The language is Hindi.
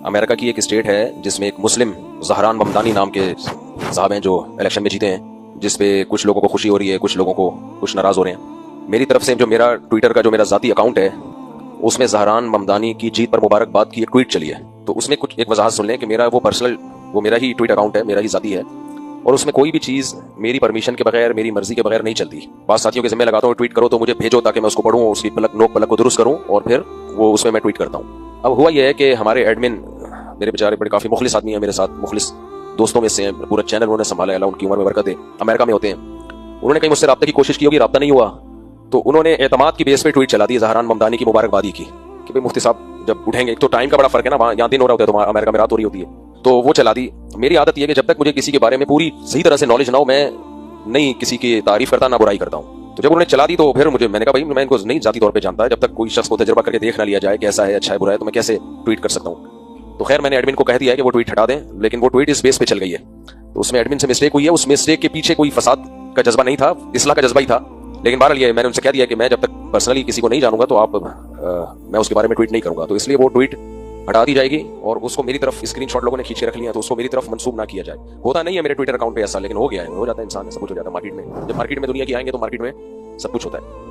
अमेरिका की एक स्टेट है जिसमें एक मुस्लिम ज़हरान ममदानी नाम के साहब हैं जो इलेक्शन में जीते हैं, जिस पे कुछ लोगों को खुशी हो रही है, कुछ लोगों को कुछ नाराज़ हो रहे हैं। मेरी तरफ से जो मेरा ट्विटर का जो मेरा ज़ाती अकाउंट है उसमें ज़हरान ममदानी की जीत पर मुबारकबाद की एक ट्वीट चली है। तो उसमें कुछ एक वजाहत सुन लें कि मेरा वो पर्सनल, वो मेरा ही ट्वीट अकाउंट है, मेरा ही ज़ाती है, और उसमें कोई भी चीज़ मेरी परमिशन के बगैर, मेरी मर्जी के बगैर नहीं चलती। बात साथियों के ज़िम्मे लगाता हूँ, ट्वीट करो तो मुझे भेजो ताकि मैं उसको पढ़ूँ, उसकी नोक पलक को दुरुस्त करूँ और फिर वो उसमें मैं ट्वीट करता हूँ। अब हुआ यह है कि हमारे एडमिन मेरे बेचारे बड़े काफ़ी मुखलिस आदमी हैं, मेरे साथ मुखलिस दोस्तों में से हैं, पूरा चैनल उन्होंने संभाला है, उनकी उम्र में बरकत है, अमेरिका में होते हैं। उन्होंने कहीं मुझसे रब्ता की कोशिश की होगी, रब्ता नहीं हुआ, तो उन्होंने एतमाद की बेस पे ट्वीट चला दी ज़हरान ममदानी की मुबारकबादी की कि भाई मुफ्ती साहब जब उठेंगे, एक तो टाइम का बड़ा फर्क है ना, वहाँ यहाँ दिन हो रहा होता है तो अमेरिका में रात हो रही होती है, तो वो चला दी। मेरी आदत यह है कि जब तक मुझे किसी के बारे में पूरी सही तरह से नॉलेज ना हो, मैं नहीं किसी की तारीफ करता ना बुराई करता हूँ। तो जब उन्होंने चला दी तो फिर मैंने कहा भाई मैं इनको नहीं जाती तौर पे जानता है, जब तक कोई शख्स को तजर्बा करके देख ना लिया जाए कैसा है, अच्छा है, बुरा है, तो मैं कैसे ट्वीट कर सकता हूँ। तो खैर मैंने एडमिन को कह दिया है कि वो ट्वीट हटा दें, लेकिन वो ट्वीट इस बेस पे चल गई है। तो उसमें एडमिन से मिस्टेक हुई है, उस मिस्टेक के पीछे कोई फसाद का जज्बा नहीं था, इस्लाह का जज्बा ही था। लेकिन बहरहाल ये मैंने उनसे कह दिया कि मैं जब तक पर्सनली किसी को नहीं जानूंगा तो मैं उसके बारे में ट्वीट नहीं करूंगा। तो इसलिए वो ट्वीट हटा दी जाएगी और उसको मेरी तरफ स्क्रीनशॉट लोगों ने खींच के रख लिया, तो उसको मेरी तरफ मंसूब ना किया जाए। होता नहीं है मेरे ट्विटर अकाउंट पे ऐसा, लेकिन हो गया है, हो जाता है इंसान, सब कुछ हो जाता है मार्केट में। जब मार्केट में दुनिया की आएंगे तो मार्केट में सब कुछ होता है।